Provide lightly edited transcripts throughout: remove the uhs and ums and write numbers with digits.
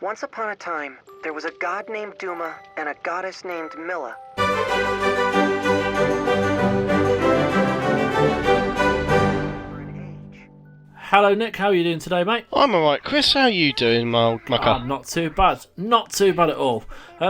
Once upon a time, there was a god named Duma and a goddess named Milla. Hello Nick, how are you doing today, mate? I'm alright, Chris. How are you doing, my old mucker? Not too bad. Not too bad at all.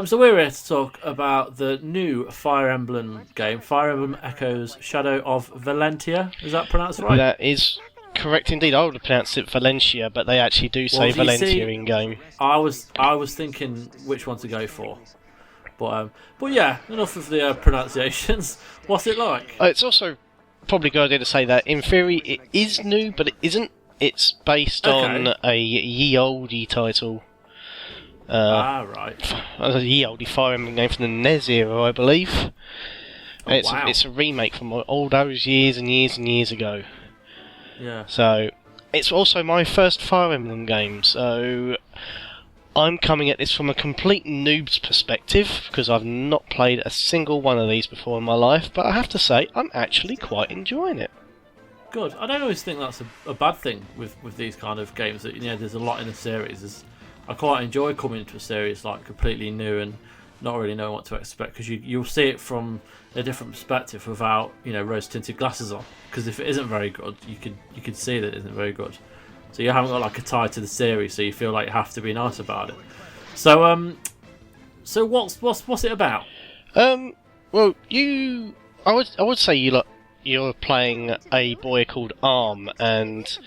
So we're here to talk about the new Fire Emblem game, Fire Emblem Echoes Shadow of Valentia. Is that pronounced right? That is correct indeed. I would have pronounced it Valentia, but they actually do say Valentia in game. I was thinking which one to go for. But yeah, enough of the pronunciations. What's it like? It's also probably a good idea to say that in theory it is new, but it isn't. It's based on a ye olde title. Right. A ye olde Fire Emblem game from the NES era, I believe. Wow. It's a remake from all those years and years and years ago. Yeah. So it's also my first Fire Emblem game. So I'm coming at this from a complete noob's perspective because I've not played a single one of these before in my life. But I have to say, I'm actually quite enjoying it. Good. I don't always think that's a bad thing with these kind of games. That there's a lot in the series. I quite enjoy coming into a series like completely new and not really knowing what to expect because you'll see it from a different perspective without rose tinted glasses on. Because if it isn't very good, you could see that it isn't very good. So you haven't got like a tie to the series, so you feel like you have to be nice about it. So so what's it about? Well, I would say you're playing a boy called Arm and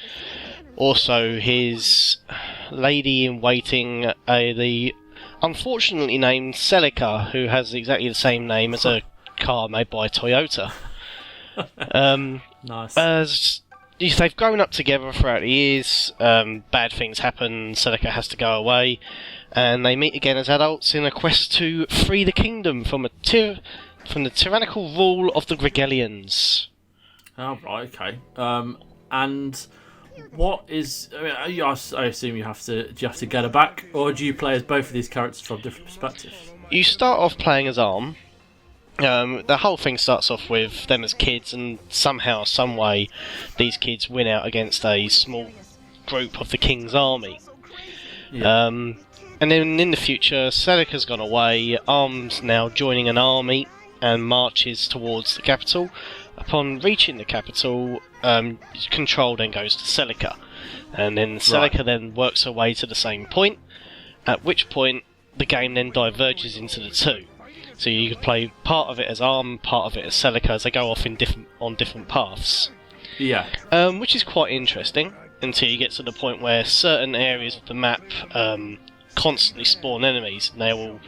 also his lady-in-waiting, the unfortunately named Celica, who has exactly the same name as a car made by Toyota. Nice. As they've grown up together throughout the years, bad things happen, Celica has to go away, and they meet again as adults in a quest to free the kingdom from the tyrannical rule of the Gregelians. Oh, right, okay. And what is? I assume you have to. Do you have to get her back, or do you play as both of these characters from different perspectives? You start off playing as Arm. The whole thing starts off with them as kids, and somehow, some way, these kids win out against a small group of the king's army. Yeah. And then in the future, Celica's gone away. Arm's now joining an army and marches towards the capital. Upon reaching the capital, control then goes to Celica, and then Celica then works her way to the same point, at which point the game then diverges into the two. So you can play part of it as Arm, part of it as Celica, as they go off on different paths. Yeah. Which is quite interesting, until you get to the point where certain areas of the map constantly spawn enemies, and they will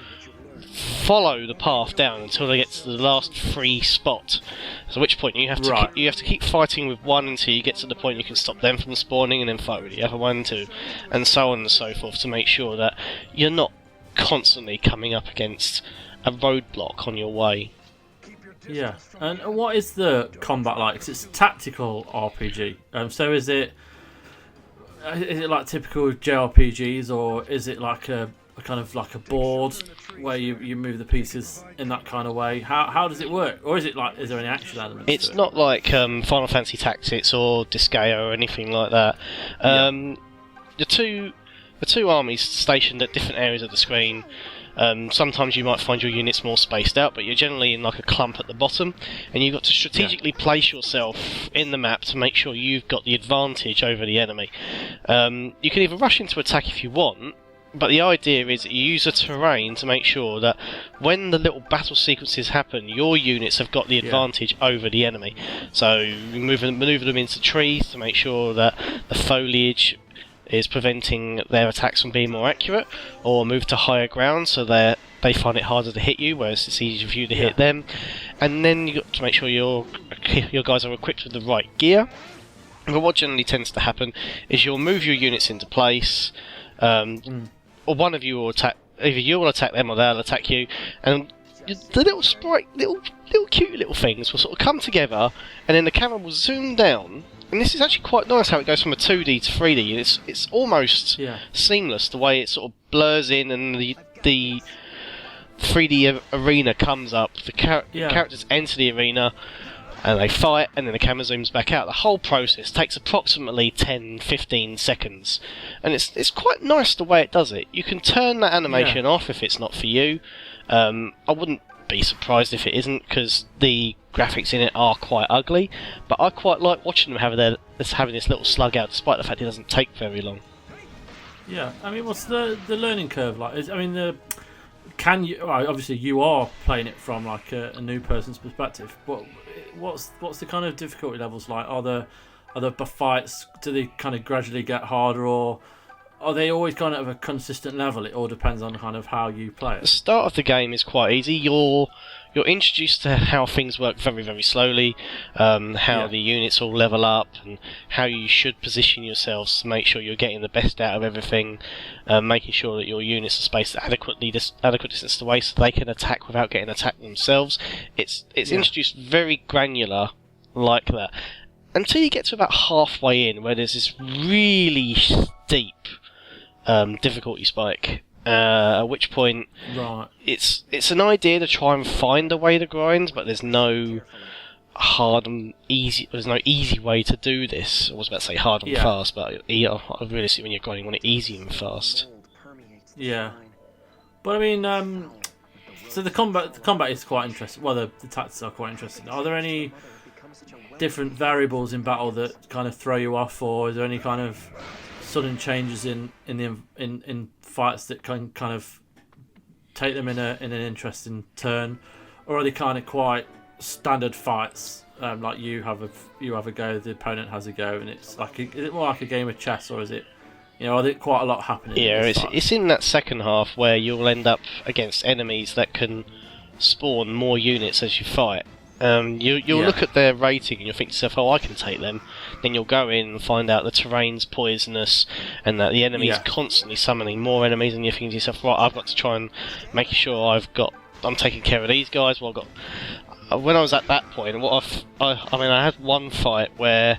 follow the path down until they get to the last free spot. So at which point you have to keep fighting with one until you get to the point you can stop them from spawning, and then fight with the other one too, and so on and so forth, to make sure that you're not constantly coming up against a roadblock on your way. Yeah. And what is the combat like? 'Cause it's tactical RPG. So is it like typical JRPGs, or is it like a kind of like a board where you move the pieces in that kind of way? How does it work? Or is there any action elements? It's to it? not like Final Fantasy Tactics or Disgaea or anything like that. The two armies stationed at different areas of the screen. Sometimes you might find your units more spaced out, but you're generally in like a clump at the bottom, and you've got to strategically place yourself in the map to make sure you've got the advantage over the enemy. You can either rush into attack if you want, but the idea is that you use the terrain to make sure that when the little battle sequences happen, your units have got the advantage over the enemy. So you maneuver them into trees to make sure that the foliage is preventing their attacks from being more accurate, or move to higher ground so they find it harder to hit you, whereas it's easier for you to hit them. And then you've got to make sure your guys are equipped with the right gear. But what generally tends to happen is you'll move your units into place, or one of you will attack. Either you will attack them or they'll attack you, and the little cute little things will sort of come together, and then the camera will zoom down. And this is actually quite nice how it goes from a 2D to 3D. It's almost seamless the way it sort of blurs in, and the 3D arena comes up. The characters enter the arena. and they fight, and then the camera zooms back out. The whole process takes approximately 10-15 seconds, and it's quite nice the way it does it. You can turn that animation off if it's not for you. I wouldn't be surprised if it isn't, because the graphics in it are quite ugly, but I quite like watching them having this little slug out, despite the fact it doesn't take very long. Yeah, I mean, what's the learning curve like? Can you? Well, obviously, you are playing it from like a new person's perspective. But what's the kind of difficulty levels like? Are the fights? Do they kind of gradually get harder, or are they always kind of a consistent level? It all depends on kind of how you play The it. start of the game is quite easy. You're introduced to how things work very, very slowly, how the units all level up, and how you should position yourselves to make sure you're getting the best out of everything, making sure that your units are spaced adequate distance away so they can attack without getting attacked themselves. It's introduced very granular like that, until you get to about halfway in, where there's this really steep difficulty spike. At which point, it's an idea to try and find a way to grind, but there's no hard and easy. There's no easy way to do this. I was about to say hard and fast, but I really see when you're grinding, want it easy and fast. Yeah, but I mean, so the combat is quite interesting. Well, the tactics are quite interesting. Are there any different variables in battle that kind of throw you off, or is there any kind of sudden changes in fights that can kind of take them in an interesting turn, or are they kind of quite standard fights? Like you have a go, the opponent has a go, and it's like is it more like a game of chess, or is it? Are there quite a lot happening? Yeah, it's in that second half where you'll end up against enemies that can spawn more units as you fight. You'll look at their rating and you'll think to yourself, oh, I can take them. Then you'll go in and find out the terrain's poisonous and that the enemy's constantly summoning more enemies, and you're thinking to yourself, right, I've got to try and make sure I'm taking care of these guys. Well, when I was at that point, I had one fight where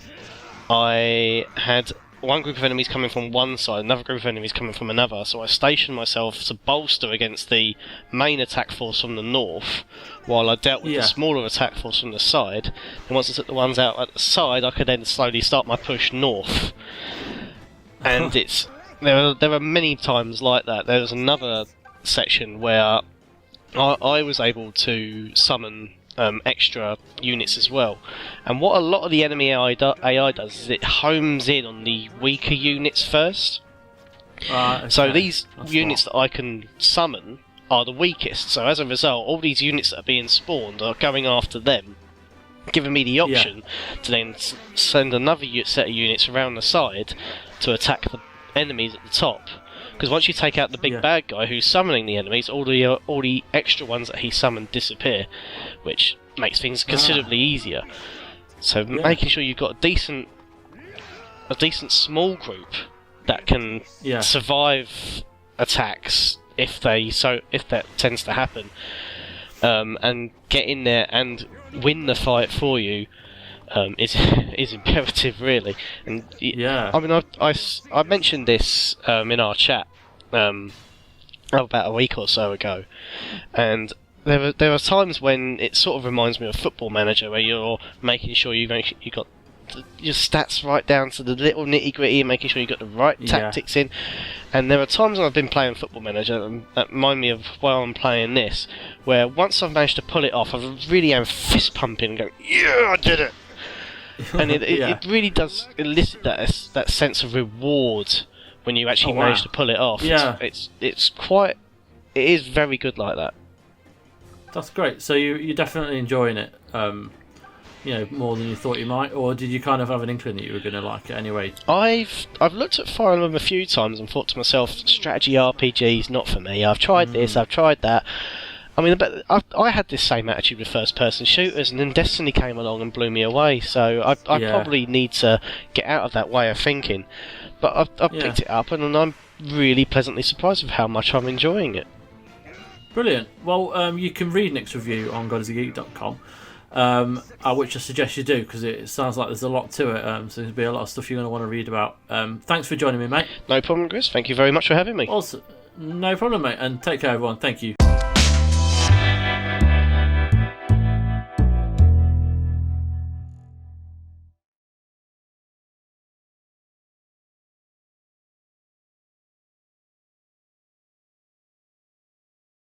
I had one group of enemies coming from one side, another group of enemies coming from another, so I stationed myself to bolster against the main attack force from the north, while I dealt with the smaller attack force from the side. And once I took the ones out at the side, I could then slowly start my push north. And there are many times like that. There was another section where I was able to summon extra units as well, and what a lot of the enemy AI does is it homes in on the weaker units first. Okay. So these units that I can summon are the weakest, so as a result all these units that are being spawned are going after them, giving me the option to then send another set of units around the side to attack the enemies at the top. Because once you take out the big bad guy who's summoning the enemies, all the extra ones that he summoned disappear, which makes things considerably easier. So making sure you've got a decent small group that can survive attacks if that tends to happen, and get in there and win the fight for you. Is imperative, really. And I mean, I mentioned this in our chat about a week or so ago, and there are times when it sort of reminds me of Football Manager, where you're making sure you got your stats right down to the little nitty gritty, and making sure you got the right tactics in. And there are times when I've been playing Football Manager that remind me of while I'm playing this, where once I've managed to pull it off, I really am fist pumping and going, yeah, I did it. And it really does elicit that sense of reward when you actually manage to pull it off. Yeah. It is very good like that. That's great. So you're definitely enjoying it, more than you thought you might, or did you kind of have an inkling that you were going to like it anyway? I've looked at Fire Emblem a few times and thought to myself, strategy RPGs not for me. I've tried this, I've tried that. I mean, but I had this same attitude with first-person shooters, and then Destiny came along and blew me away. So I probably need to get out of that way of thinking. But I've picked it up, and I'm really pleasantly surprised with how much I'm enjoying it. Brilliant. Well, you can read Nick's review on GodIsAGeek.com, which I suggest you do, because it sounds like there's a lot to it. So there'll be a lot of stuff you're going to want to read about. Thanks for joining me, mate. No problem, Chris. Thank you very much for having me. Also, no problem, mate. And take care, everyone. Thank you.